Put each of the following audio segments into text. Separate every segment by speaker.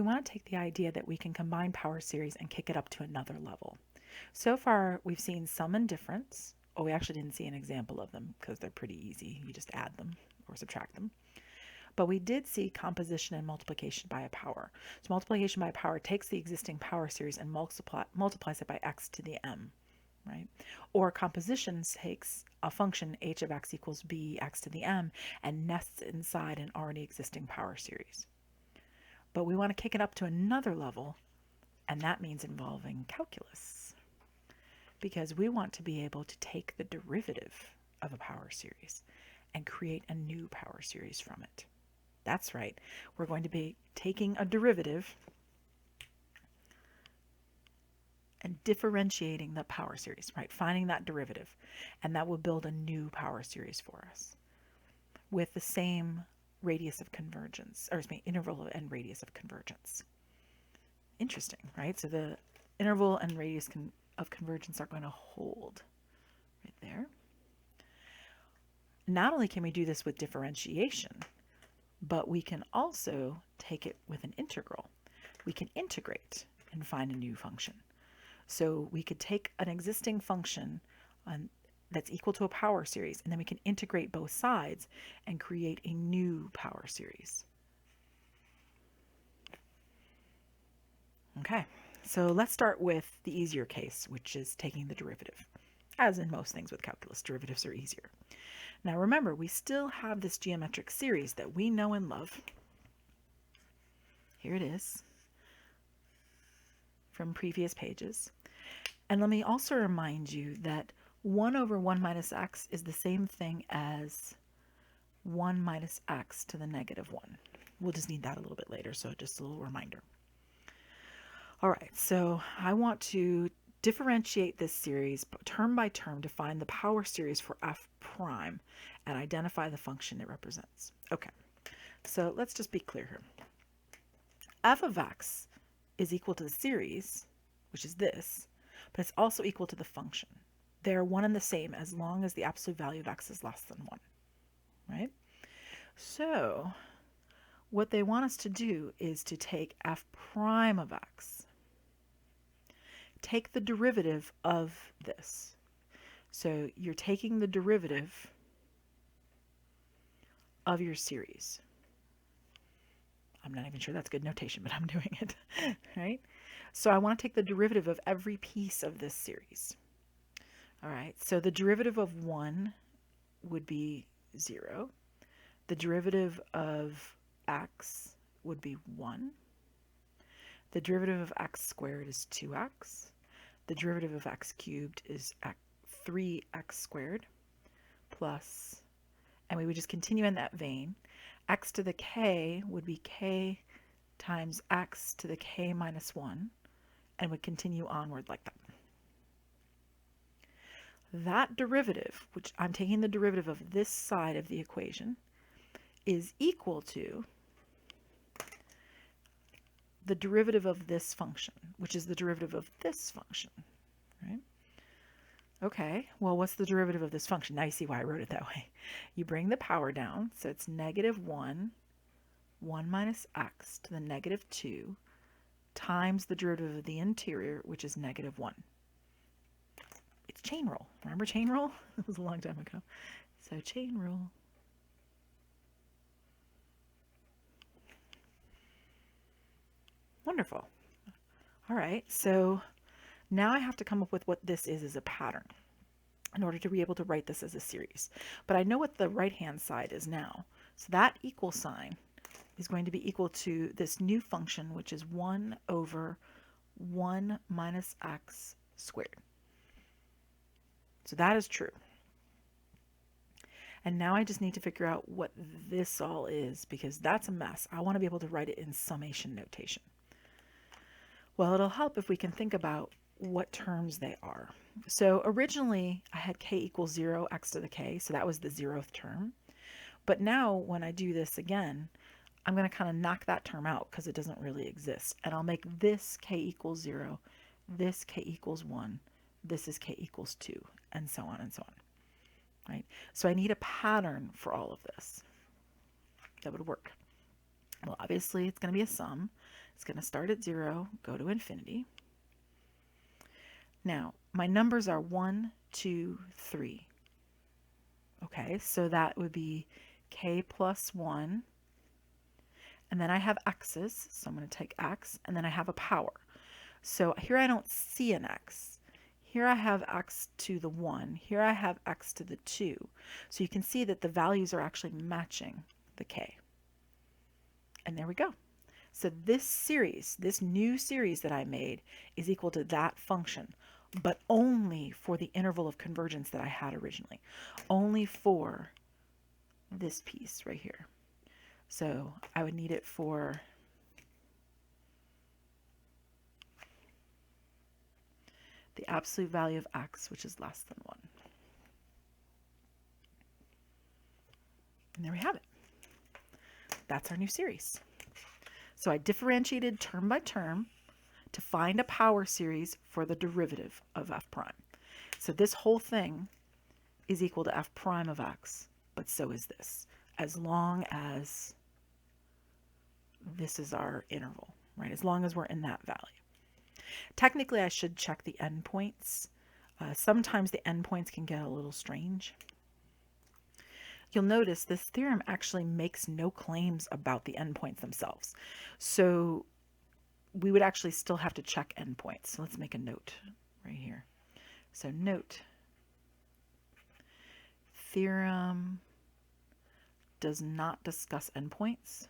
Speaker 1: we want to take the idea that we can combine power series and kick it up to another level. So far, we've seen sum and difference. Oh, we actually didn't see an example of them because they're pretty easy. You just add them or subtract them. But we did see composition and multiplication by a power. So multiplication by a power takes the existing power series and multiplies it by x to the m, right? Or composition takes a function h of x equals b x to the m and nests inside an already existing power series. But we want to kick it up to another level, and that means involving calculus, because we want to be able to take the derivative of a power series and create a new power series from it. That's right. We're going to be taking a derivative and differentiating the power series, right? Finding that derivative, and that will build a new power series for us with the same radius of convergence, or excuse me, interval and radius of convergence. Interesting, right? So the interval and radius of convergence are going to hold right there. Not only can we do this with differentiation, but we can also take it with an integral. We can integrate and find a new function. So we could take an existing function that's equal to a power series, and then we can integrate both sides and create a new power series. Okay, so let's start with the easier case, which is taking the derivative. As in most things with calculus, derivatives are easier. Now remember, we still have this geometric series that we know and love. Here it is from previous pages. And let me also remind you that 1 over 1 minus x is the same thing as 1 minus x to the negative 1. We'll just need that a little bit later, so just a little reminder. All right, so I want to differentiate this series term by term to find the power series for f prime and identify the function it represents. Okay, so let's just be clear here. F of x is equal to the series, which is this, but it's also equal to the function. They're one and the same as long as the absolute value of x is less than 1, right? So what they want us to do is to take f prime of x, take the derivative of this. So you're taking the derivative of your series. I'm not even sure that's good notation, but I'm doing it, right? So I want to take the derivative of every piece of this series. All right, so the derivative of 1 would be 0. The derivative of x would be 1. The derivative of x squared is 2x. The derivative of x cubed is 3x squared plus, and we would just continue in that vein. X to the k would be k times x to the k minus 1, and would continue onward like that. That derivative, which I'm taking the derivative of this side of the equation, is equal to the derivative of this function, which is the derivative of this function, right? Okay, well, what's the derivative of this function? Now you see why I wrote it that way. You bring the power down, so it's negative 1 minus x to the negative 2 times the derivative of the interior, which is negative 1. It's chain rule. Remember chain rule? It was a long time ago. So chain rule. Wonderful. All right, so now I have to come up with what this is as a pattern in order to be able to write this as a series. But I know what the right-hand side is now. So that equal sign is going to be equal to this new function, which is 1 over 1 minus x squared. So that is true. And now I just need to figure out what this all is, because that's a mess. I want to be able to write it in summation notation. Well, it'll help if we can think about what terms they are. So originally I had k equals 0, x to the k, so that was the 0th term. But now when I do this again, I'm going to kind of knock that term out because it doesn't really exist. And I'll make this k equals 0, this k equals 1, this is k equals 2, and so on and so on. Right? So I need a pattern for all of this that would work. Well, obviously it's going to be a sum. It's going to start at 0, go to infinity. Now, my numbers are 1, 2, 3. Okay, so that would be k plus 1. And then I have x's, so I'm going to take x, and then I have a power. So here I don't see an x. Here I have x to the 1. Here I have x to the 2. So you can see that the values are actually matching the k. And there we go. So this series, this new series that I made, is equal to that function, but only for the interval of convergence that I had originally. Only for this piece right here. So I would need it for the absolute value of x, which is less than 1. And there we have it. That's our new series. So I differentiated term by term to find a power series for the derivative of f prime. So this whole thing is equal to f prime of x, but so is this, as long as this is our interval, right? As long as we're in that value. Technically, I should check the endpoints. Sometimes the endpoints can get a little strange. You'll notice this theorem actually makes no claims about the endpoints themselves. So we would actually still have to check endpoints. So let's make a note right here. So note, theorem does not discuss endpoints,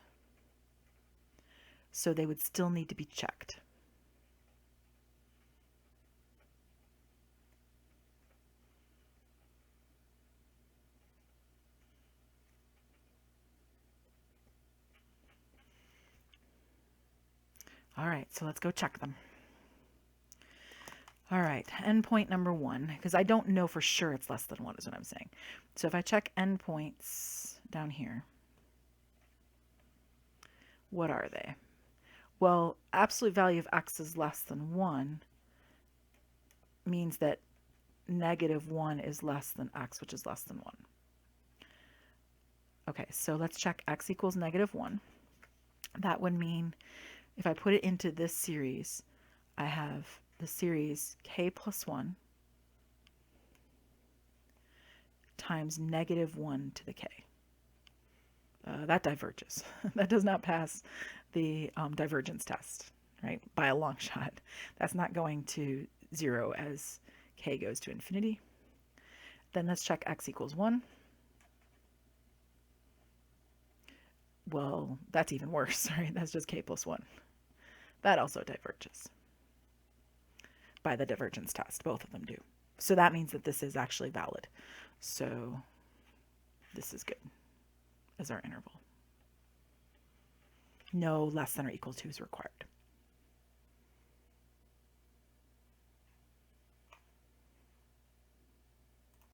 Speaker 1: so they would still need to be checked. All right, so let's go check them. All right, endpoint number 1, because I don't know for sure it's less than 1 is what I'm saying. So if I check endpoints down here, what are they? Well, absolute value of x is less than 1 means that -1 is less than x, which is less than 1. Okay, so let's check x equals -1. That would mean if I put it into this series, I have the series k plus 1 times -1 to the k. That diverges. That does not pass the divergence test, right? By a long shot. That's not going to 0 as k goes to infinity. Then let's check x equals 1. Well, that's even worse, right? That's just k plus 1. That also diverges by the divergence test. Both of them do. So that means that this is actually valid. So this is good as our interval. No less than or equal to is required.